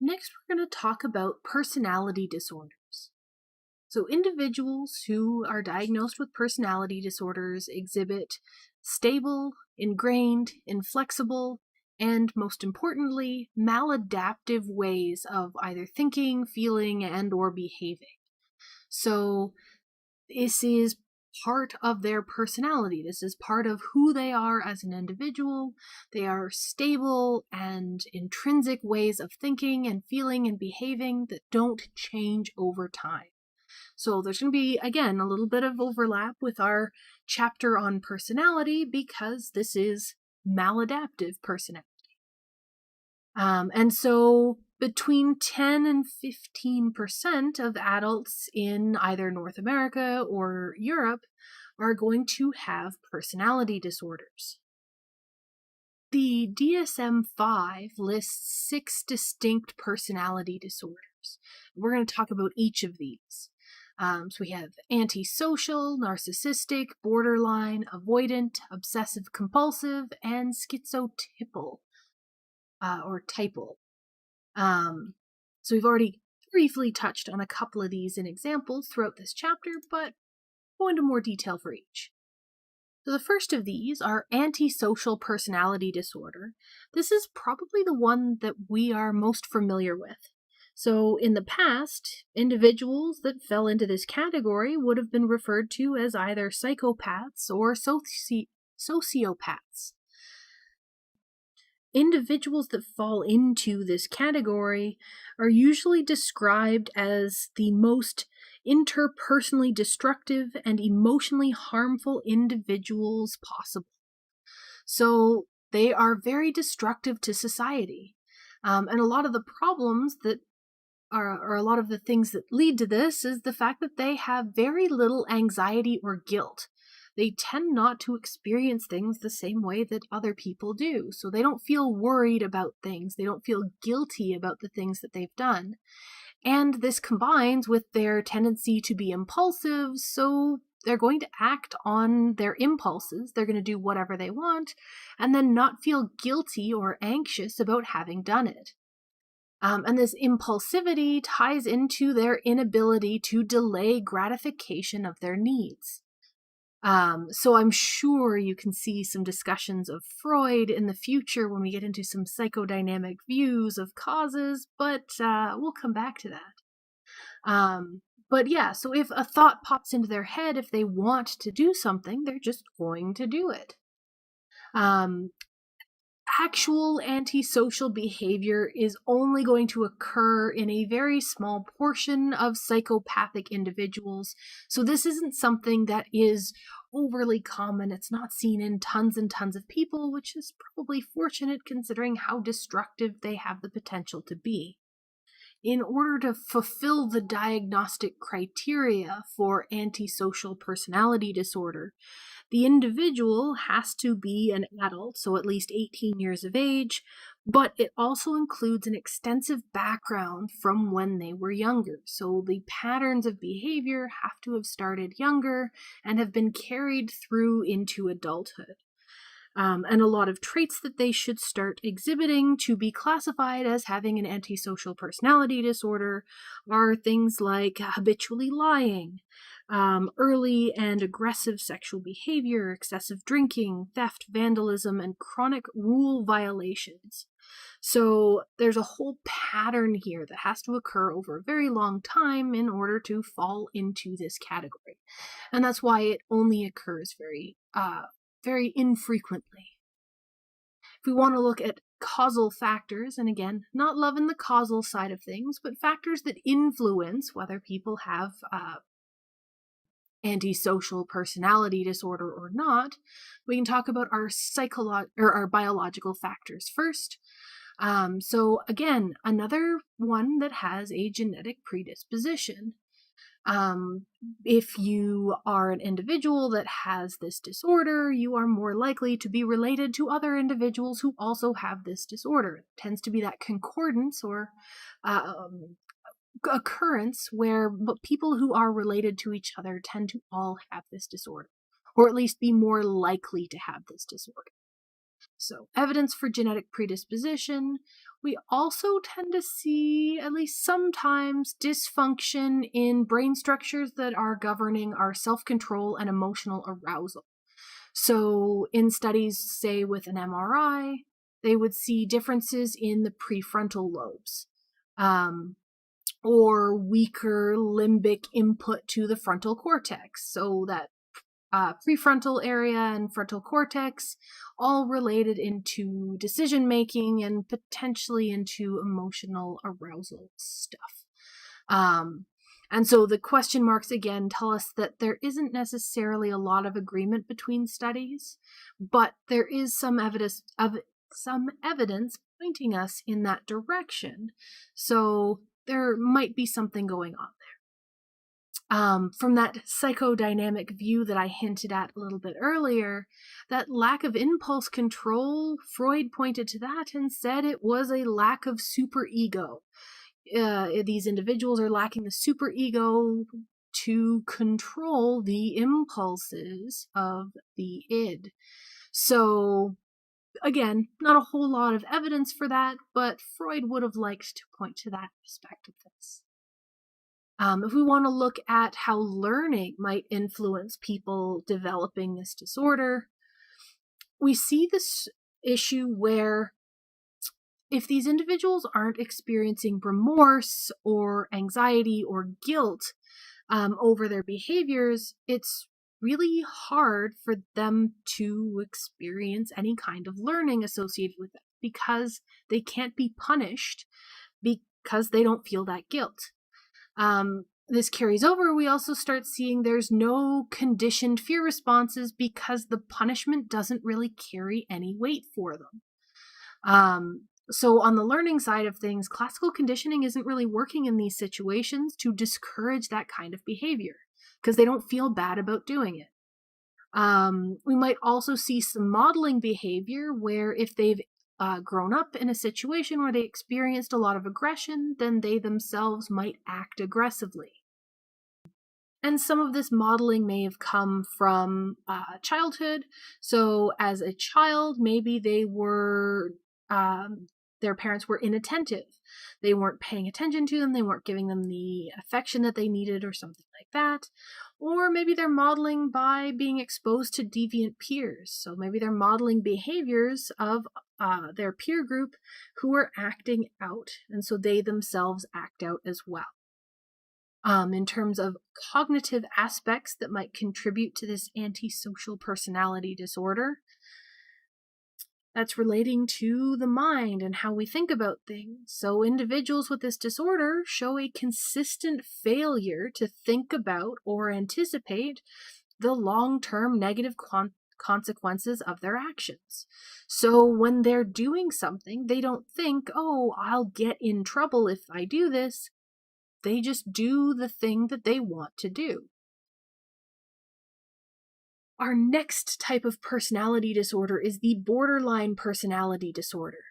Next, we're going to talk about personality disorders. So, individuals who are diagnosed with personality disorders exhibit stable, ingrained, inflexible, and most importantly, maladaptive ways of either thinking, feeling, and or behaving. So, this is part of their personality. This is part of who they are as an individual. They are stable and intrinsic ways of thinking and feeling and behaving that don't change over time. So there's going to be, again, a little bit of overlap with our chapter on personality because this is maladaptive personality. And so between 10 and 15% of adults in either North America or Europe are going to have personality disorders. The DSM-5 lists 6 distinct personality disorders. We're going to talk about each of these. So we have antisocial, narcissistic, borderline, avoidant, obsessive compulsive, and schizotypal. Or typal. So we've already briefly touched on a couple of these in examples throughout this chapter, but go into more detail for each. So the first of these are antisocial personality disorder. This is probably the one that we are most familiar with. So in the past, individuals that fell into this category would have been referred to as either psychopaths or sociopaths. Individuals that fall into this category are usually described as the most interpersonally destructive and emotionally harmful individuals possible. So they are very destructive to society. And a lot of the problems that or a lot of the things that lead to this is the fact that they have very little anxiety or guilt. They tend not to experience things the same way that other people do. So they don't feel worried about things. They don't feel guilty about the things that they've done. And this combines with their tendency to be impulsive, so they're going to act on their impulses. They're going to do whatever they want and then not feel guilty or anxious about having done it. And this impulsivity ties into their inability to delay gratification of their needs. So I'm sure you can see some discussions of Freud in the future when we get into some psychodynamic views of causes, but we'll come back to that. But yeah, so if a thought pops into their head, if they want to do something, they're just going to do it. Actual antisocial behavior is only going to occur in a very small portion of psychopathic individuals. So this isn't something that is overly common. It's not seen in tons and tons of people, which is probably fortunate considering how destructive they have the potential to be. In order to fulfill the diagnostic criteria for antisocial personality disorder, the individual has to be an adult, so at least 18 years of age, but it also includes an extensive background from when they were younger. So the patterns of behavior have to have started younger and have been carried through into adulthood. And a lot of traits that they should start exhibiting to be classified as having an antisocial personality disorder are things like habitually lying, early and aggressive sexual behavior, excessive drinking, theft, vandalism, and chronic rule violations. So there's a whole pattern here that has to occur over a very long time in order to fall into this category. And that's why it only occurs very infrequently. If we want to look at causal factors, and again, not loving the causal side of things, but factors that influence whether people have antisocial personality disorder or not, we can talk about our our biological factors first. So again, another one that has a genetic predisposition. If you are an individual that has this disorder, you are more likely to be related to other individuals who also have this disorder. It tends to be that concordance or occurrence where people who are related to each other tend to all have this disorder, or at least be more likely to have this disorder. So, evidence for genetic predisposition. We also tend to see, at least sometimes, dysfunction in brain structures that are governing our self-control and emotional arousal. So, in studies, say with an MRI, they would see differences in the prefrontal lobes, or weaker limbic input to the frontal cortex. So that prefrontal area and frontal cortex, all related into decision making and potentially into emotional arousal stuff. And so the question marks again tell us that there isn't necessarily a lot of agreement between studies, but there is some evidence pointing us in that direction. So there might be something going on there. From that psychodynamic view that I hinted at a little bit earlier, that lack of impulse control, Freud pointed to that and said it was a lack of superego. These individuals are lacking the superego to control the impulses of the id. So, again, not a whole lot of evidence for that, but Freud would have liked to point to that aspect of this. If we want to look at how learning might influence people developing this disorder, we see this issue where if these individuals aren't experiencing remorse or anxiety or guilt over their behaviors, it's really hard for them to experience any kind of learning associated with it because they can't be punished because they don't feel that guilt. This carries over. We also start seeing there's no conditioned fear responses because the punishment doesn't really carry any weight for them. So on the learning side of things, classical conditioning isn't really working in these situations to discourage that kind of behavior because they don't feel bad about doing it. We might also see some modeling behavior where if they've grown up in a situation where they experienced a lot of aggression, then they themselves might act aggressively. And some of this modeling may have come from childhood. So as a child, maybe they were their parents were inattentive. They weren't paying attention to them. They weren't giving them the affection that they needed or something like that. Or maybe they're modeling by being exposed to deviant peers. So maybe they're modeling behaviors of their peer group who are acting out. And so they themselves act out as well. In terms of cognitive aspects that might contribute to this antisocial personality disorder, that's relating to the mind and how we think about things. So individuals with this disorder show a consistent failure to think about or anticipate the long-term negative consequences of their actions. So when they're doing something, they don't think, oh, I'll get in trouble if I do this. They just do the thing that they want to do. Our next type of personality disorder is the borderline personality disorder.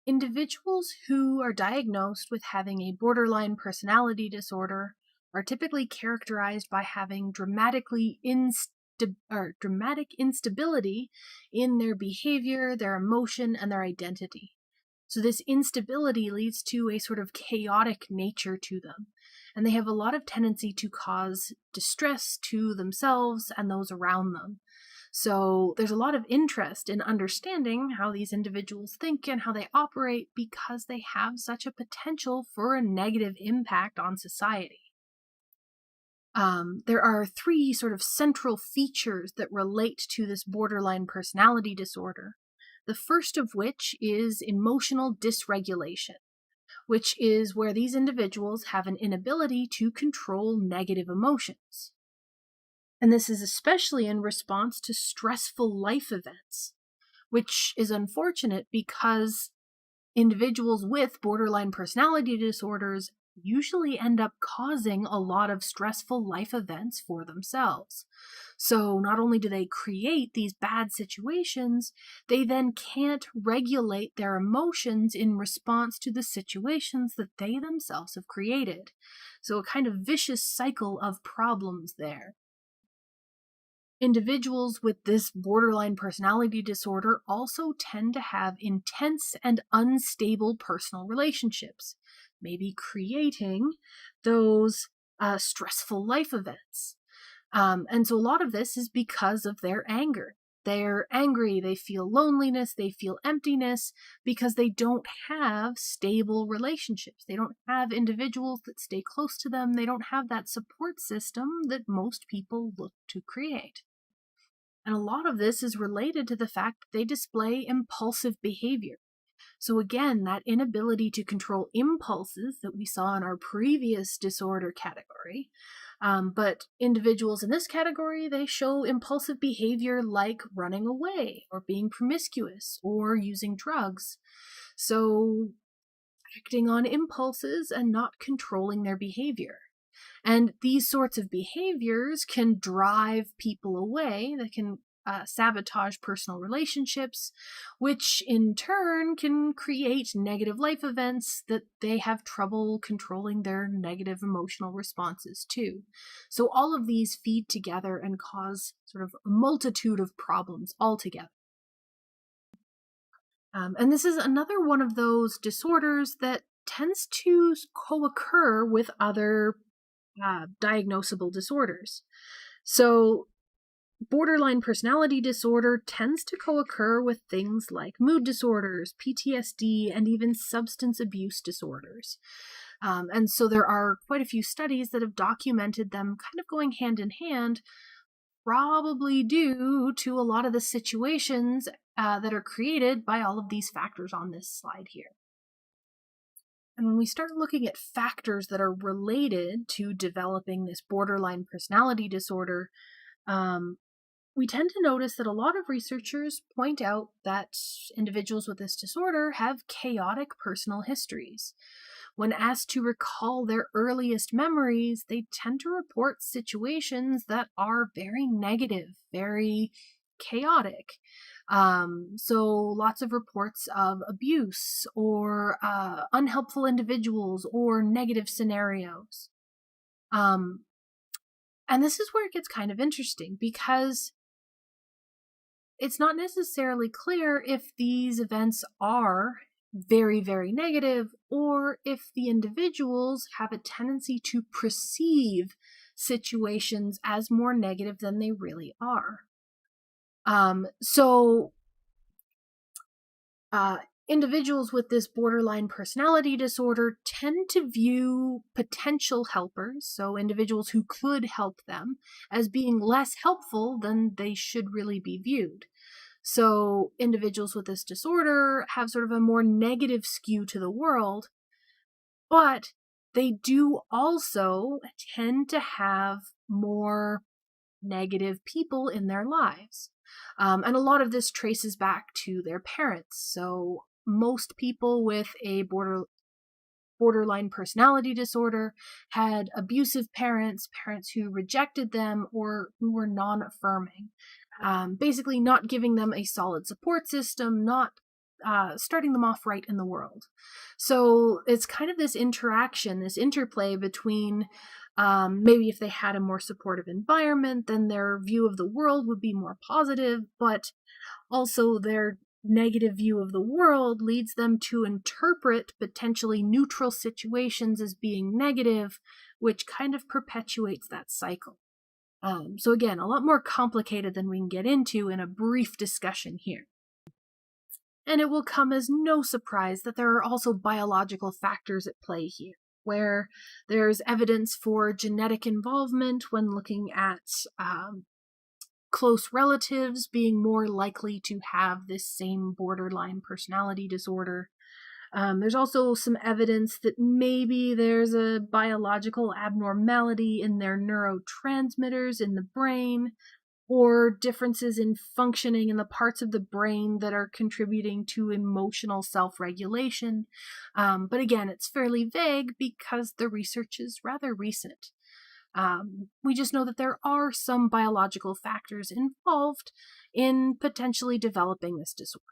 Individuals who are diagnosed with having a borderline personality disorder are typically characterized by having dramatic instability in their behavior, their emotion, and their identity. So this instability leads to a sort of chaotic nature to them, and they have a lot of tendency to cause distress to themselves and those around them. So there's a lot of interest in understanding how these individuals think and how they operate because they have such a potential for a negative impact on society. There are three sort of central features that relate to this borderline personality disorder. The first of which is emotional dysregulation, which is where these individuals have an inability to control negative emotions. And this is especially in response to stressful life events, which is unfortunate because individuals with borderline personality disorders usually end up causing a lot of stressful life events for themselves. So not only do they create these bad situations, they then can't regulate their emotions in response to the situations that they themselves have created. So a kind of vicious cycle of problems there. Individuals with this borderline personality disorder also tend to have intense and unstable personal relationships, maybe creating those stressful life events. And so a lot of this is because of their anger. They're angry, they feel loneliness, they feel emptiness because they don't have stable relationships. They don't have individuals that stay close to them. They don't have that support system that most people look to create. And a lot of this is related to the fact that they display impulsive behavior. So again, that inability to control impulses that we saw in our previous disorder category. But individuals in this category, they show impulsive behavior like running away or being promiscuous or using drugs. So acting on impulses and not controlling their behavior. And these sorts of behaviors can drive people away. They can sabotage personal relationships, which in turn can create negative life events that they have trouble controlling their negative emotional responses to. So all of these feed together and cause sort of a multitude of problems altogether. And this is another one of those disorders that tends to co-occur with other diagnosable disorders. So borderline personality disorder tends to co-occur with things like mood disorders, PTSD, and even substance abuse disorders. And so there are quite a few studies that have documented them kind of going hand in hand, probably due to a lot of the situations that are created by all of these factors on this slide here. And when we start looking at factors that are related to developing this borderline personality disorder, we tend to notice that a lot of researchers point out that individuals with this disorder have chaotic personal histories. When asked to recall their earliest memories, they tend to report situations that are very negative, very chaotic. So lots of reports of abuse or unhelpful individuals or negative scenarios. And this is where it gets kind of interesting because it's not necessarily clear if these events are very, very negative or if the individuals have a tendency to perceive situations as more negative than they really are. Individuals with this borderline personality disorder tend to view potential helpers, so individuals who could help them, as being less helpful than they should really be viewed. So individuals with this disorder have sort of a more negative skew to the world, but they do also tend to have more negative people in their lives. And a lot of this traces back to their parents. So most people with a borderline personality disorder had abusive parents, parents who rejected them or who were non-affirming. Basically not giving them a solid support system, not starting them off right in the world. So it's kind of this interaction, this interplay between maybe if they had a more supportive environment, then their view of the world would be more positive, but also their negative view of the world leads them to interpret potentially neutral situations as being negative, which kind of perpetuates that cycle. So again, a lot more complicated than we can get into in a brief discussion here. And it will come as no surprise that there are also biological factors at play here, where there's evidence for genetic involvement when looking at close relatives being more likely to have this same borderline personality disorder. There's also some evidence that maybe there's a biological abnormality in their neurotransmitters in the brain, or differences in functioning in the parts of the brain that are contributing to emotional self-regulation. But again, it's fairly vague because the research is rather recent. We just know that there are some biological factors involved in potentially developing this disorder.